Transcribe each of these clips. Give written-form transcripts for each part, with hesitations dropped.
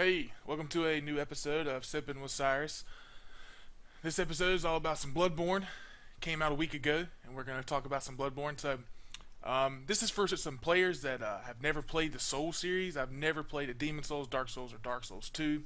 Hey, welcome to a new episode of Sippin' with Cyrus. This episode is all about some Bloodborne. Came out a week ago, and we're going to talk about some Bloodborne. This is for some players that have never played the Soul series. I've never played a Demon Souls, Dark Souls, or Dark Souls 2.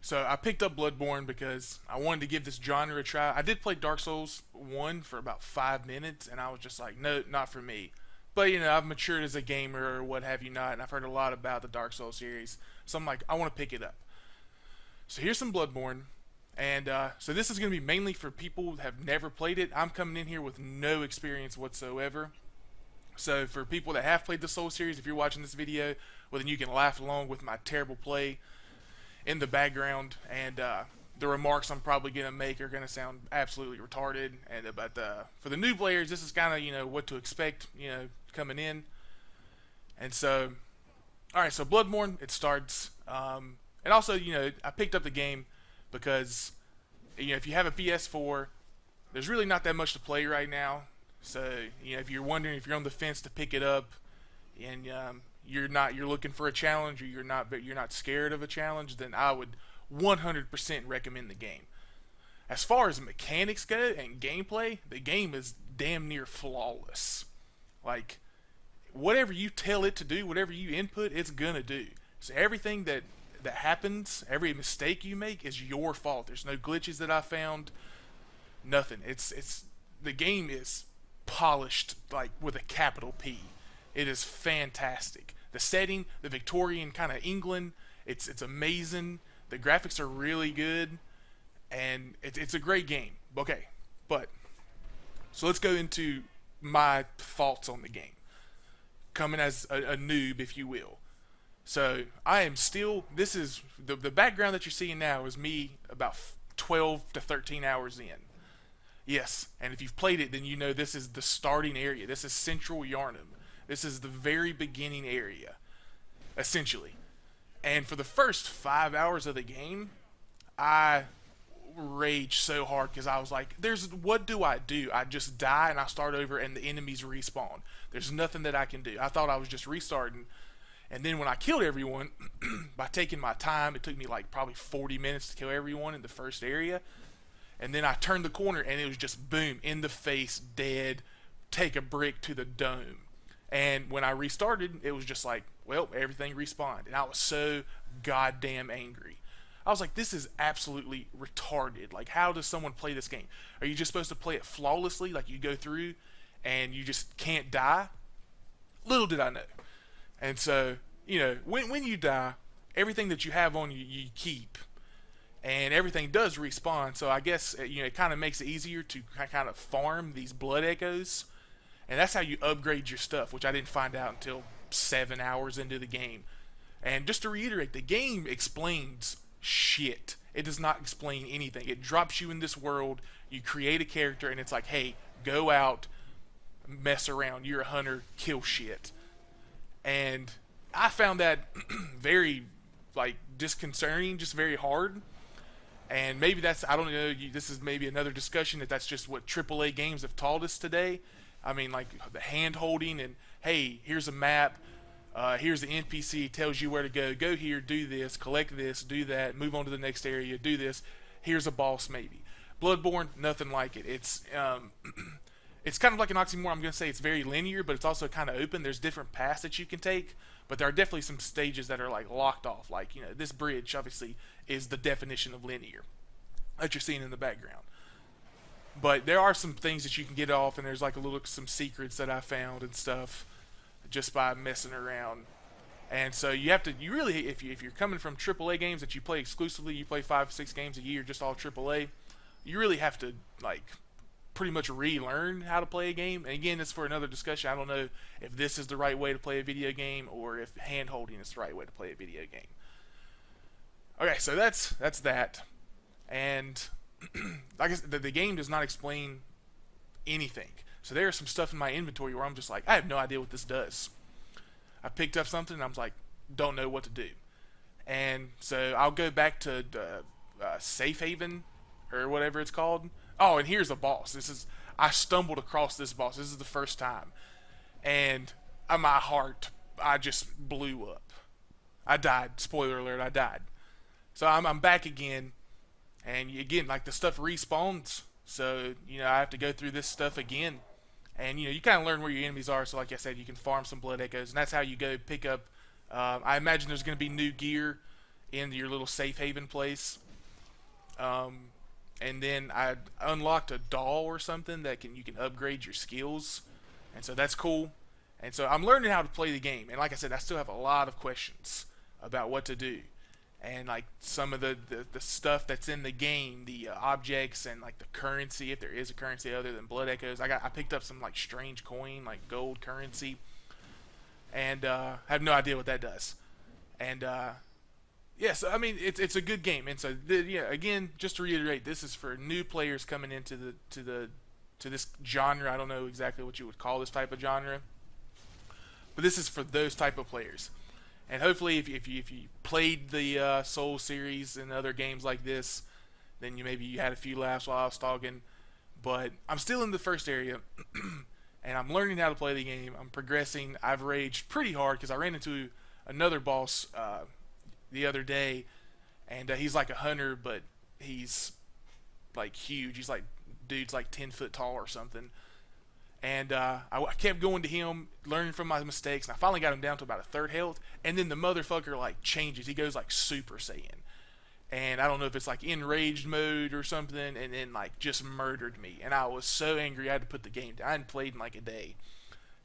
So I picked up Bloodborne because I wanted to give this genre a try. I did play Dark Souls 1 for about 5 minutes, and I was just like, no, not for me. But I've matured as a gamer or what have you not, and I've heard a lot about the Dark Souls series. So I'm like, I want to pick it up. So here's some Bloodborne, and so this is going to be mainly for people who have never played it. I'm coming in here with no experience whatsoever. So for people that have played the Soul series, if you're watching this video, well then you can laugh along with my terrible play in the background, and the remarks I'm probably going to make are going to sound absolutely retarded. But for the new players, this is kind of what to expect coming in. And so, all right, so Bloodborne, it starts, and also I picked up the game because if you have a PS4, there's really not that much to play right now. So if you're wondering if you're on the fence to pick it up, and you're looking for a challenge, or you're not scared of a challenge, then I would 100% recommend the game. As far as mechanics go and gameplay, the game is damn near flawless. Like, whatever you tell it to do, whatever you input, it's gonna do. So everything that happens, every mistake you make is your fault. There's no glitches that I found, nothing. It's the game is polished, like with a capital P. It is fantastic. The setting, the Victorian kind of England, it's amazing. The graphics are really good, and it's a great game. Okay, so let's go into my thoughts on the game, coming as a noob, if you will. So I am still. This is the background that you're seeing now is me about 12 to 13 hours in. Yes, and if you've played it, then you know this is the starting area. This is Central Yarnum. This is the very beginning area, essentially. And for the first 5 hours of the game, I raged so hard because I was like, what do? I just die and I start over and the enemies respawn. There's nothing that I can do. I thought I was just restarting. And then when I killed everyone, by taking my time, it took me like probably 40 minutes to kill everyone in the first area. And then I turned the corner and it was just boom, in the face, dead, take a brick to the dome. And when I restarted, it was just like, well, everything respawned. And I was so goddamn angry. I was like, this is absolutely retarded. Like, how does someone play this game? Are you just supposed to play it flawlessly? Like, you go through and you just can't die? Little did I know. And so, when you die, everything that you have on you, you keep. And everything does respawn. So I guess, it kind of makes it easier to kind of farm these blood echoes. And that's how you upgrade your stuff, which I didn't find out until 7 hours into the game. And just to reiterate, the game explains shit. It does not explain anything. It drops you in this world, you create a character, and it's like, hey, go out, mess around, you're a hunter, kill shit. And I found that very, disconcerting, just very hard. And maybe I don't know, this is maybe another discussion, if that's just what AAA games have taught us today. I mean, like the hand holding and, hey, here's a map, here's the NPC, tells you where to go here, do this, collect this, do that, move on to the next area, do this, here's a boss maybe. Bloodborne, nothing like it. It's it's kind of like an oxymoron. I'm going to say it's very linear, but it's also kind of open. There's different paths that you can take, but there are definitely some stages that are like locked off. Like, this bridge obviously is the definition of linear that you're seeing in the background. But there are some things that you can get off, and there's like some secrets that I found and stuff just by messing around. And so you really, if you're coming from AAA games that you play exclusively, you play 5-6 games a year, just all AAA, you really have to pretty much relearn how to play a game. And again, it's for another discussion. I don't know if this is the right way to play a video game or if hand holding is the right way to play a video game. Okay, so that's that. And like I said, the game does not explain anything. So there's some stuff in my inventory where I'm just like, I have no idea what this does. I picked up something and I was like, don't know what to do. And so I'll go back to Safe Haven or whatever it's called. Oh, and here's a boss. I stumbled across this boss. This is the first time. And my heart, I just blew up. I died. Spoiler alert, I died. So I'm back again, and again, like the stuff respawns. So I have to go through this stuff again, and you kind of learn where your enemies are. So like I said, you can farm some blood echoes, and that's how you go pick up. I imagine there's going to be new gear in your little safe haven place. And then I unlocked a doll or something that you can upgrade your skills, and so that's cool. And so I'm learning how to play the game, and like I said, I still have a lot of questions about what to do, and like some of the stuff that's in the game, the objects and like the currency, if there is a currency other than blood echoes. I picked up some like strange coin, like gold currency, and have no idea what that does. And yes, I mean it's a good game, and so again, just to reiterate, this is for new players coming into to this genre. I don't know exactly what you would call this type of genre, but this is for those type of players. And hopefully, if you played the Soul series and other games like this, then maybe you had a few laughs while I was talking. But I'm still in the first area, and I'm learning how to play the game. I'm progressing. I've raged pretty hard because I ran into another boss the other day, and he's like a hunter, but he's like huge. He's like dude's like 10 foot tall or something. And I kept going to him, learning from my mistakes, and I finally got him down to about a third health. And then the motherfucker like changes. He goes like Super Saiyan, and I don't know if it's like enraged mode or something, and then like just murdered me. And I was so angry I had to put the game down. I hadn't played in like a day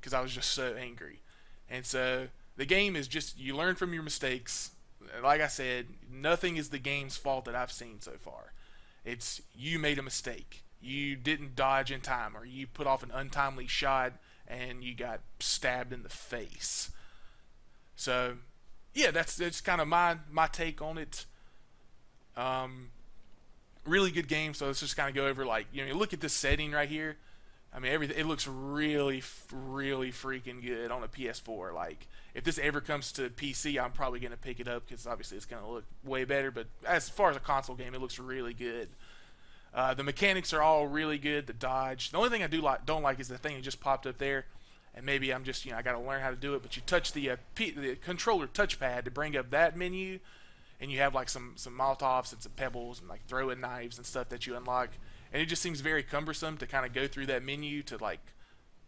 because I was just so angry. And so the game is just you learn from your mistakes. Like I said, nothing is the game's fault that I've seen so far. It's you made a mistake. You didn't dodge in time, or you put off an untimely shot and you got stabbed in the face. So yeah, that's kind of my take on it. Really good game. So let's just kind of go over, like, you look at this setting right here. I mean, everything, it looks really freaking good on a PS4. Like, if this ever comes to PC, I'm probably going to pick it up because obviously it's going to look way better. But as far as a console game, it looks really good. The mechanics are all really good. The dodge. The only thing I don't like is the thing that just popped up there, and maybe I'm just I got to learn how to do it. But you touch the controller touchpad to bring up that menu, and you have like some Molotovs and some pebbles and like throwing knives and stuff that you unlock, and it just seems very cumbersome to kind of go through that menu to like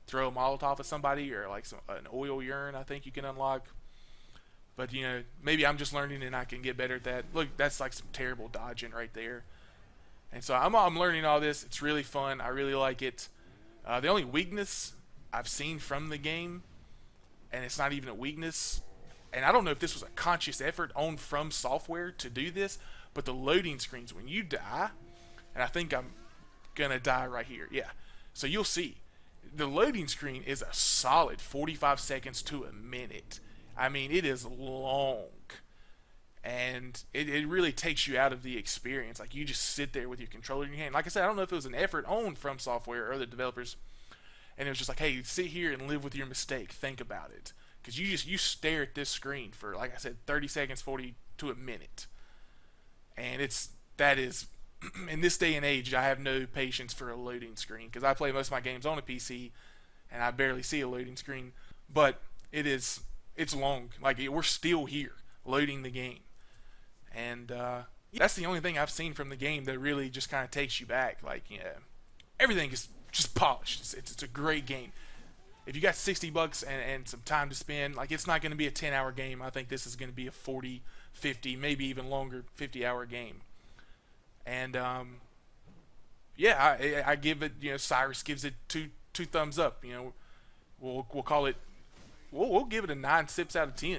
throw a Molotov at somebody, or like an oil urn I think you can unlock. But maybe I'm just learning and I can get better at that. Look, that's like some terrible dodging right there. And so I'm learning all this. It's really fun. I really like it. The only weakness I've seen from the game, and it's not even a weakness, and I don't know if this was a conscious effort on From Software to do this, but the loading screens when you die, and I think I'm gonna die right here. Yeah. So you'll see. The loading screen is a solid 45 seconds to a minute. I mean, it is long. And it really takes you out of the experience. Like, you just sit there with your controller in your hand. Like I said, I don't know if it was an effort on From Software or other developers, and it was just like, hey, sit here and live with your mistake. Think about it, because you stare at this screen for, like I said, 30 seconds, 40 to a minute, and that is in this day and age, I have no patience for a loading screen because I play most of my games on a PC, and I barely see a loading screen. But it's long. Like, we're still here loading the game. And that's the only thing I've seen from the game that really just kind of takes you back. Like, everything is just polished. It's a great game. If you got $60 and some time to spend, like, it's not going to be a 10-hour game. I think this is going to be a 40, 50, maybe even longer 50-hour game. And yeah, I give it. Cyrus gives it two thumbs up. We'll call it. We'll give it a 9 sips out of 10.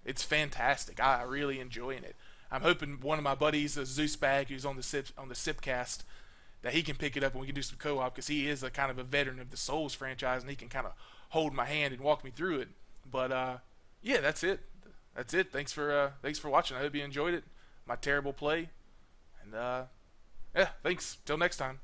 It's fantastic. I really enjoying it. I'm hoping one of my buddies, Zeus Bag, who's on the Sipcast, that he can pick it up and we can do some co-op, because he is a kind of a veteran of the Souls franchise and he can kind of hold my hand and walk me through it. But yeah, that's it. Thanks for watching. I hope you enjoyed it. My terrible play, and yeah, thanks. Till next time.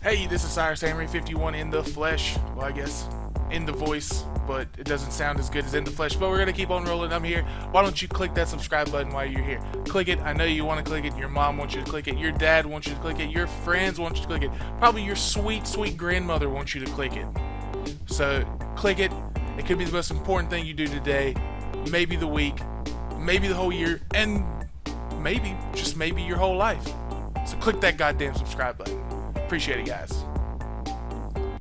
Hey, this is Sirius Says 51 in the flesh. Well, I guess in the voice, but it doesn't sound as good as in the flesh. But we're gonna keep on rolling. I'm here. Why don't you click that subscribe button while you're here? Click it. I know you want to click it. Your mom wants you to click it. Your dad wants you to click it. Your friends want you to click it. Probably your sweet grandmother wants you to click it. So click it. It could be the most important thing you do today, maybe the week, maybe the whole year, and maybe, just maybe, your whole life. So click that goddamn subscribe button. Appreciate it, guys.